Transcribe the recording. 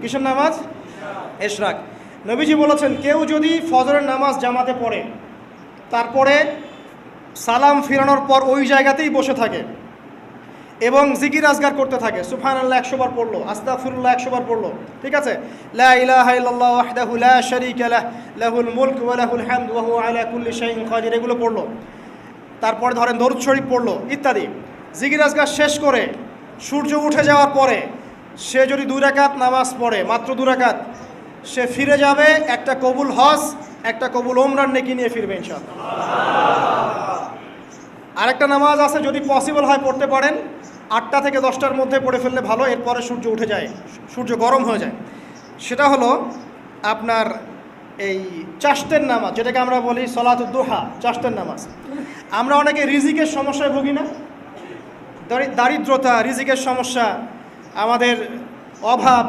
কিসের নামাজ? ইশরাক। নবীজি বলেছেন কেউ যদি ফজরের নামাজ জামাতে পড়ে তারপরে সালাম ফিরানোর পর ওই জায়গাতেই বসে থাকে এবং জিকির আজগার করতে থাকে, সুবহানাল্লাহ 100 বার পড়লো, আস্তাগফিরুল্লাহ 100 বার পড়লো, ঠিক আছে, লা ইলাহা ইল্লাল্লাহ ওয়াহদাহু লা শারীকা লাহ লাহুল মুলক ওয়া লাহুল হামদ ওয়া হুয়া আলা কুল্লি শাইইন কাদির, এগুলো পড়লো, তারপরে ধরেন দরুদ শরীফ পড়লো ইত্যাদি, জিকির আজগার শেষ করে সূর্য উঠে যাওয়ার পরে সে যদি 2 রাকাত নামাজ পড়ে, মাত্র 2 রাকাত, সে ফিরে যাবে একটা কবুল হজ, একটা কবুল ওমরার নেকি নিয়ে ফিরবে ইনশাআল্লাহ। আরেকটা নামাজ আছে, যদি পসিবল হয় পড়তে পারেন, 8টা থেকে 10টার মধ্যে পড়ে ফেললে ভালো, এরপরে সূর্য উঠে যায়, সূর্য গরম হয়ে যায়। সেটা হলো আপনার এই চাশতের নামাজ, যেটাকে আমরা বলি সলাতুদ দুহা, চাশতের নামাজ। আমরা অনেকে রিজিকের সমস্যায় ভুগি না, দারিদ্রতা, রিজিকের সমস্যা, আমাদের অভাব,